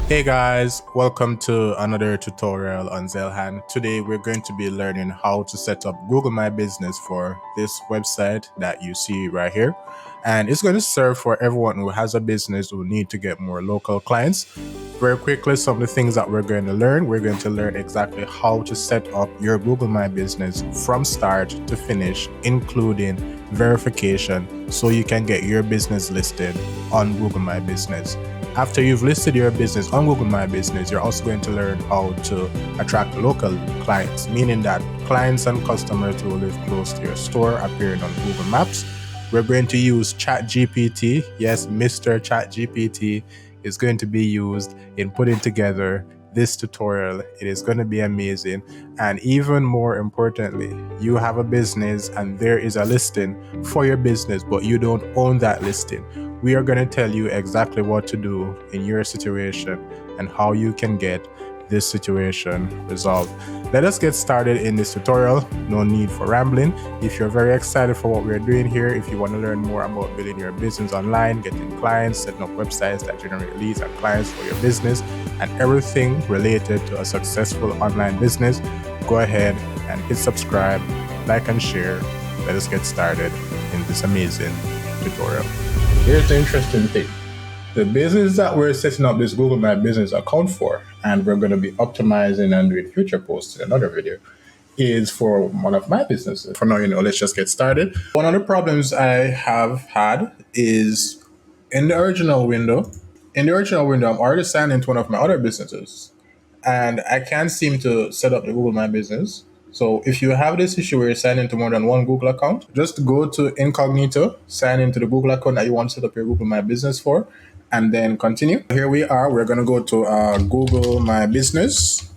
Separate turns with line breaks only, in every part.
Hey guys, welcome to another tutorial on Zelhan. Today we're going to be learning how to set up Google My Business for this website that you see right here. And it's going to serve for everyone who has a business who need to get more local clients. Very quickly, some of the things that we're going to learn. We're going to learn exactly how to set up your Google My Business from start to finish, including verification, so you can get your business listed on Google My Business. After you've listed your business on Google My Business, you're also going to learn how to attract local clients, meaning that clients and customers who live close to your store appearing on Google Maps. We're going to use ChatGPT. Yes, Mr. ChatGPT is going to be used in putting together this tutorial. It is going to be amazing. And even more importantly, you have a business and there is a listing for your business, but you don't own that listing. We are going to tell you exactly what to do in your situation and how you can get this situation resolved. Let us get started in this tutorial. No need for rambling. If you're very excited for what we're doing here, if you want to learn more about building your business online, getting clients, setting up websites that generate leads and clients for your business, and everything related to a successful online business, go ahead and hit subscribe, like and share. Let us get started in this amazing tutorial. Here's the interesting thing. The business that we're setting up this Google My Business account for, and we're going to be optimizing and doing future posts in another video, is for one of my businesses. For now, let's just get started. One of the problems I have had is in the original window, I'm already signed into one of my other businesses, and I can't seem to set up the Google My Business. So if you have this issue where you're signing into more than one Google account, just go to incognito, sign into the Google account that you want to set up your Google My Business for, and then continue. Here we are. We're going to go to Google My Business.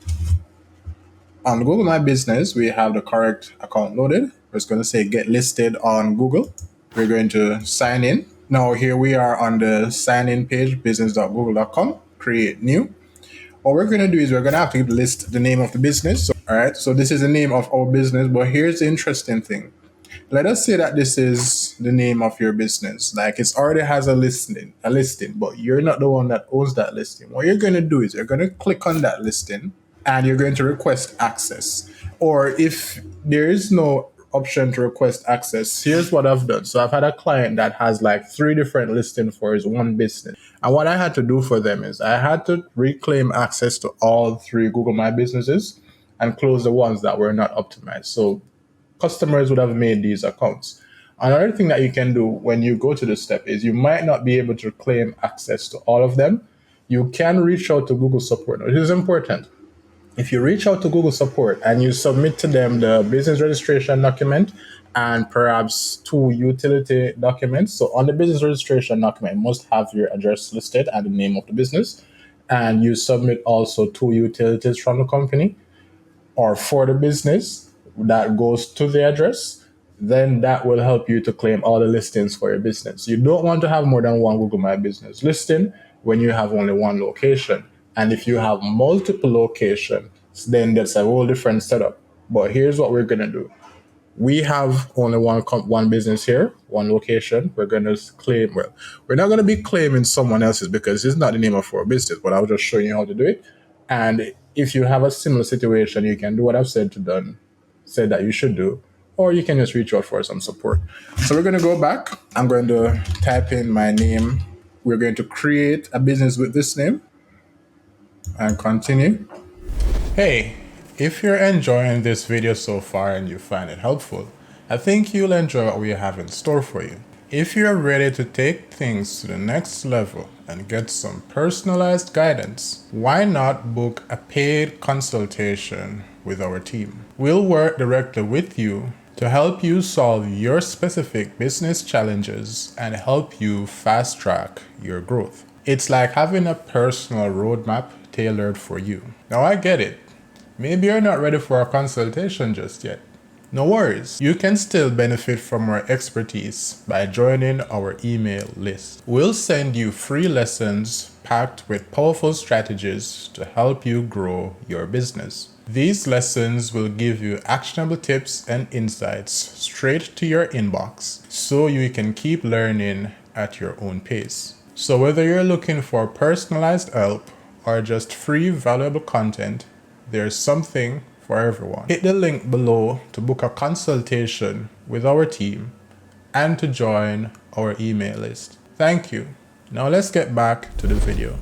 On Google My Business, we have the correct account loaded. We're just going to say get listed on Google. We're going to sign in. Now here we are on the sign in page, business.google.com, create new. What we're going to do is we're going to have to list the name of the business. So, all right, so this is the name of our business, but here's the interesting thing. Let us say that this is the name of your business. Like it already has a listing, but you're not the one that owns that listing. What you're going to do is you're going to click on that listing and you're going to request access. Or if there is no option to request access, here's what I've done. So I've had a client that has like 3 different listings for his one business. And what I had to do for them is I had to reclaim access to all 3 Google My Businesses and close the ones that were not optimized. So customers would have made these accounts. Another thing that you can do when you go to this step is you might not be able to claim access to all of them. You can reach out to Google support. Now, this is important. If you reach out to Google support and you submit to them the business registration document and perhaps 2 utility documents. So on the business registration document, you must have your address listed and the name of the business. And you submit also 2 utilities from the company or for the business that goes to the address, then that will help you to claim all the listings for your business. You don't want to have more than one Google My Business listing when you have only one location. And if you have multiple locations, then that's a whole different setup. But here's what we're going to do. We have only one business here, one location. We're going to claim, well, we're not going to be claiming someone else's because it's not the name of our business, but I'll just show you how to do it. And if you have a similar situation, you can do what I've said that you should do, or you can just reach out for some support. So we're going to go back. I'm going to type in my name. We're going to create a business with this name and continue. Hey, if you're enjoying this video so far and you find it helpful, I think you'll enjoy what we have in store for you. If you're ready to take things to the next level and get some personalized guidance, why not book a paid consultation with our team? We'll work directly with you to help you solve your specific business challenges and help you fast track your growth. It's like having a personal roadmap tailored for you. Now I get it. Maybe you're not ready for a consultation just yet. No worries, you can still benefit from our expertise by joining our email list. We'll send you free lessons packed with powerful strategies to help you grow your business. These lessons will give you actionable tips and insights straight to your inbox so you can keep learning at your own pace. So whether you're looking for personalized help or just free, valuable content, there's something for everyone. Hit the link below to book a consultation with our team and to join our email list. Thank you. Now let's get back to the video.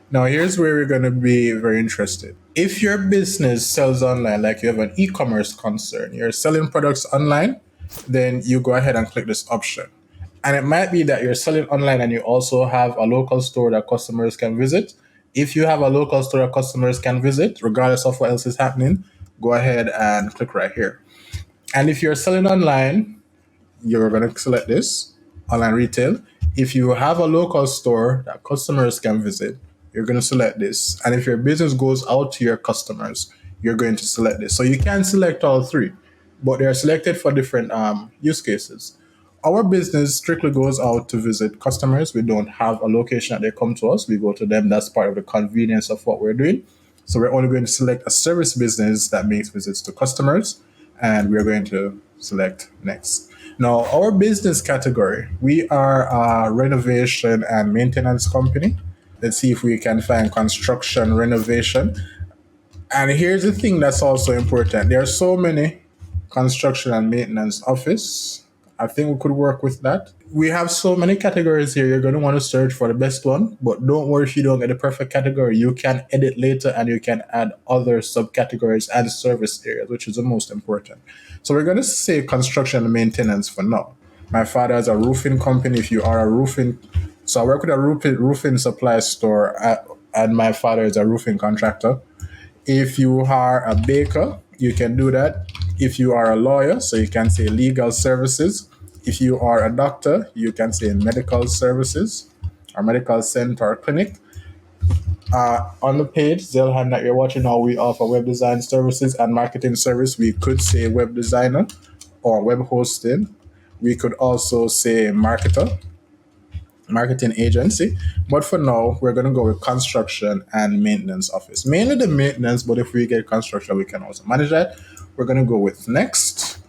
Now here's where we're going to be very interested. If your business sells online, like you have an e-commerce concern, you're selling products online, then you go ahead and click this option. And it might be that you're selling online and you also have a local store that customers can visit. If you have a local store that customers can visit, regardless of what else is happening, go ahead and click right here. And if you're selling online, you're going to select this, online retail. If you have a local store that customers can visit, you're going to select this. And if your business goes out to your customers, you're going to select this. So you can select all three, but they're selected for different use cases. Our business strictly goes out to visit customers. We don't have a location that they come to us. We go to them. That's part of the convenience of what we're doing. So we're only going to select a service business that makes visits to customers, and we're going to select next. Now, our business category, we are a renovation and maintenance company. Let's see if we can find construction renovation. And here's the thing that's also important. There are so many construction and maintenance office. I think we could work with that. We have so many categories here. You're going to want to search for the best one, but don't worry if you don't get the perfect category. You can edit later and you can add other subcategories and service areas, which is the most important. So we're going to say construction and maintenance for now. My father has a roofing company. If you are a roofing, so I work with a roofing supply store, and my father is a roofing contractor. If you are a baker, you can do that. If you are a lawyer, so you can say legal services. If you are a doctor, you can say medical services or medical center or clinic. On the page, Zelhan, that you're watching now, we offer web design services and marketing service. We could say web designer or web hosting. We could also say marketer, marketing agency. But for now, we're going to go with construction and maintenance office. Mainly the maintenance, but if we get construction, we can also manage that. We're going to go with next.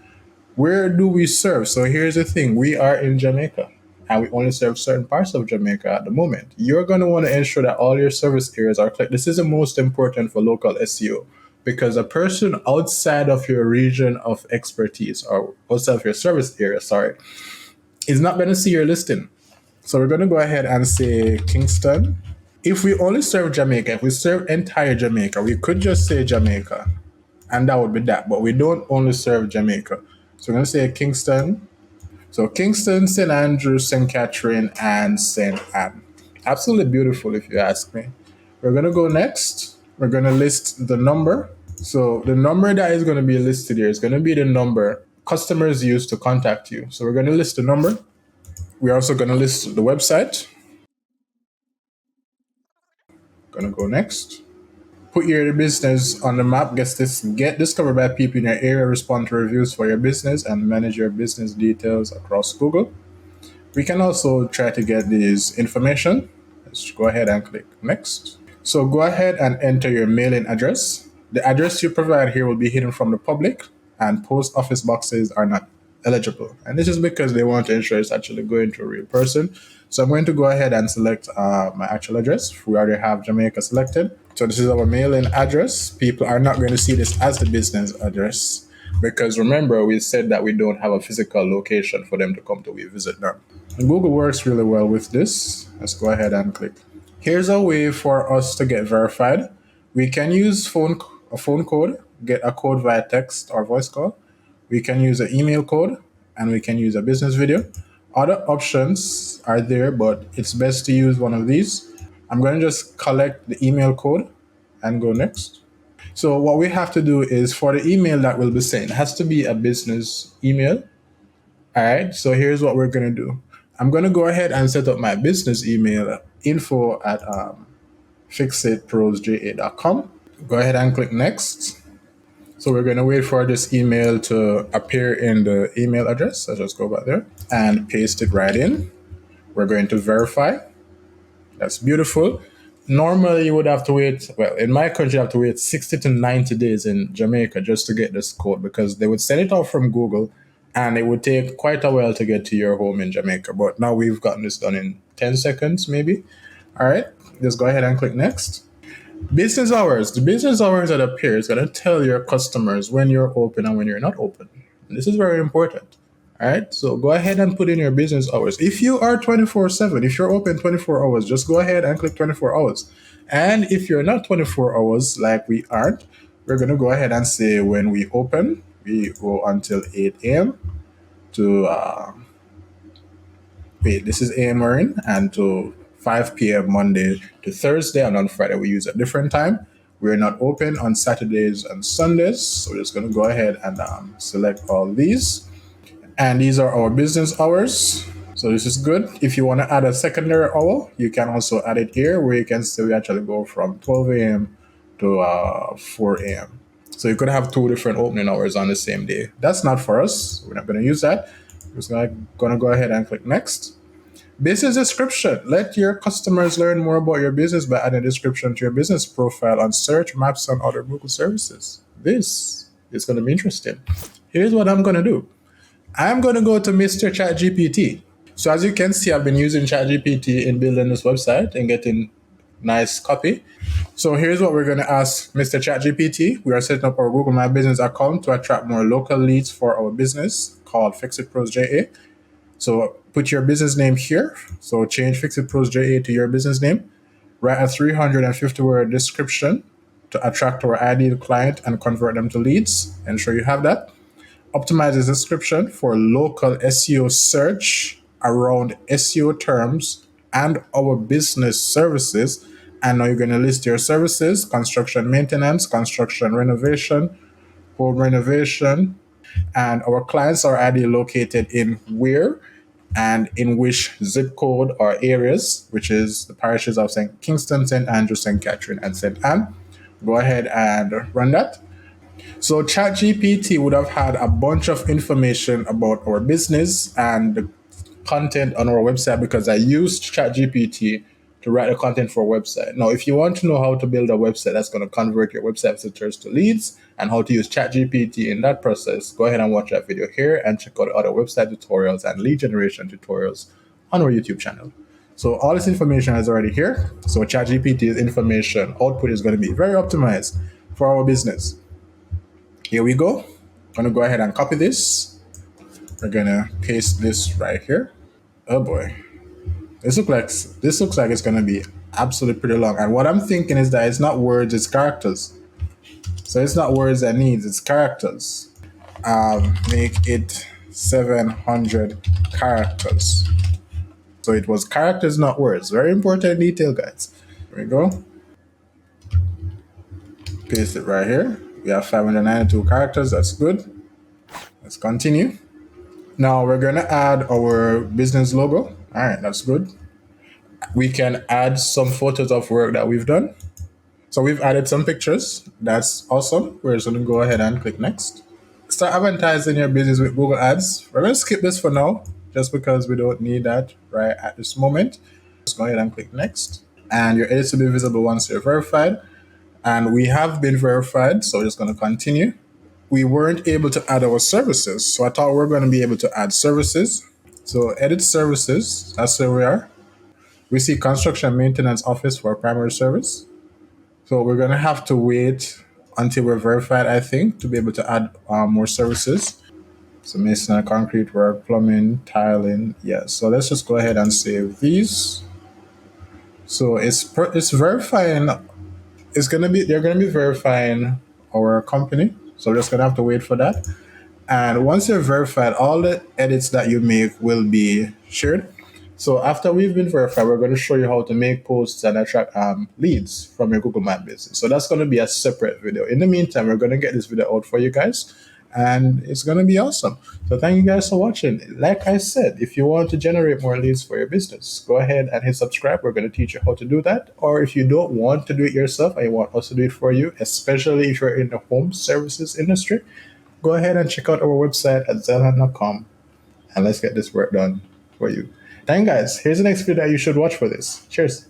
Where do we serve? So here's the thing. We are in Jamaica and we only serve certain parts of Jamaica at the moment. You're going to want to ensure that all your service areas are clear. This is the most important for local SEO because a person outside of your region of expertise or outside of your service area, is not going to see your listing. So we're going to go ahead and say Kingston. If we only serve Jamaica, if we serve entire Jamaica, we could just say Jamaica and that would be that. But we don't only serve Jamaica. So we're going to say Kingston. So Kingston, St. Andrews, St. Catherine, and St. Anne. Absolutely beautiful if you ask me. We're going to go next. We're going to list the number. So the number that is going to be listed here is going to be the number customers use to contact you. So we're going to list the number. We're also going to list the website. Going to go next. Put your business on the map. Get discovered by people in your area. Respond to reviews for your business and manage your business details across Google. We can also try to get this information. Let's go ahead and click next. So go ahead and enter your mailing address. The address you provide here will be hidden from the public, and post office boxes are not eligible. And this is because they want to ensure it's actually going to a real person. So I'm going to go ahead and select my actual address. We already have Jamaica selected. So this is our mailing address. People are not going to see this as the business address because remember, we said that we don't have a physical location for them to come to visit them. And Google works really well with this. Let's go ahead and click. Here's a way for us to get verified. We can use a phone code, get a code via text or voice call. We can use an email code, and we can use a business video. Other options are there, but it's best to use one of these. I'm going to just collect the email code and go next. So what we have to do is for the email that we'll be sent, it has to be a business email. All right, so here's what we're going to do. I'm going to go ahead and set up my business email, info at fixitprosja.com. Go ahead and click next. So we're going to wait for this email to appear in the email address. So just go back there and paste it right in. We're going to verify. That's beautiful. Normally you would have to wait, well, in my country, you have to wait 60 to 90 days in Jamaica just to get this code because they would send it out from Google and it would take quite a while to get to your home in Jamaica. But now we've gotten this done in 10 seconds, maybe. All right, just go ahead and click next. Business hours. The business hours that appear is going to tell your customers when you're open and when you're not open. And this is very important. All right. So go ahead and put in your business hours. If you are 24/7, if you're open 24 hours, just go ahead and click 24 hours. And if you're not 24 hours, like we aren't, we're going to go ahead and say when we open, we go until 8 a.m. to wait, this is AM we're in, and to 5 p.m. Monday to Thursday, and on Friday we use a different time. We're not open on Saturdays and Sundays, so we're just going to go ahead and select all these. And these are our business hours. So this is good. If you want to add a secondary hour, you can also add it here, where you can say we actually go from 12 a.m. to 4 a.m. So you could have two different opening hours on the same day. That's not for us. We're not going to use that. We're just going to go ahead and click next. Business description. Let your customers learn more about your business by adding a description to your business profile on search, maps, and other Google services. This is going to be interesting. Here's what I'm going to do. I'm going to go to Mr. ChatGPT. So as you can see, I've been using ChatGPT in building this website and getting nice copy. So here's what we're going to ask Mr. ChatGPT. We are setting up our Google My Business account to attract more local leads for our business called Fix It Pros JA. So put your business name here. So change Fix It Pros JA to your business name. Write a 350-word description to attract our ideal client and convert them to leads. Ensure you have that. Optimize the description for local SEO search around SEO terms and our business services. And now you're going to list your services: construction maintenance, construction renovation, home renovation. And our clients are ideally located in where and in which zip code or areas, which is the parishes of St. Kingston, St. Andrew, St. Catherine, and St. Anne. Go ahead and run that. So ChatGPT would have had a bunch of information about our business and the content on our website, because I used ChatGPT to write the content for a website. Now, if you want to know how to build a website that's going to convert your website visitors to leads and how to use ChatGPT in that process, go ahead and watch that video here and check out other website tutorials and lead generation tutorials on our YouTube channel. So all this information is already here. So ChatGPT's information output is going to be very optimized for our business. Here we go. I'm going to go ahead and copy this. We're going to paste this right here. Oh boy. This looks like it's going to be absolutely pretty long. And what I'm thinking is that it's not words, it's characters. So it's not words and needs, it's characters. Make it 700 characters. So it was characters, not words. Very important detail, guys. Here we go. Paste it right here. We have 592 characters. That's good. Let's continue. Now we're going to add our business logo. All right, that's good. We can add some photos of work that we've done. So we've added some pictures. That's awesome. We're just going to go ahead and click next. Start advertising your business with Google Ads. We're going to skip this for now, just because we don't need that right at this moment. Just go ahead and click next. And your edits will be visible once you're verified. And we have been verified, so we're just going to continue. We weren't able to add our services, so I thought we were going to be able to add services. So edit services, that's where we are. We see construction maintenance office for primary service. So we're going to have to wait until we're verified, I think, to be able to add more services. So mason and concrete work, plumbing, tiling. Yeah, so let's just go ahead and save these. So it's verifying. They're gonna be verifying our company. So we're just gonna have to wait for that. And once you're verified, all the edits that you make will be shared. So after we've been verified, we're going to show you how to make posts and attract leads from your Google My Business. So that's going to be a separate video. In the meantime, we're going to get this video out for you guys, and it's going to be awesome. So thank you guys for watching. Like I said, if you want to generate more leads for your business, go ahead and hit subscribe. We're going to teach you how to do that. Or if you don't want to do it yourself and you want us to do it for you, especially if you're in the home services industry, go ahead and check out our website at zelhan.com, and let's get this work done for you. Thank you guys. Here's the next video that you should watch for this. Cheers.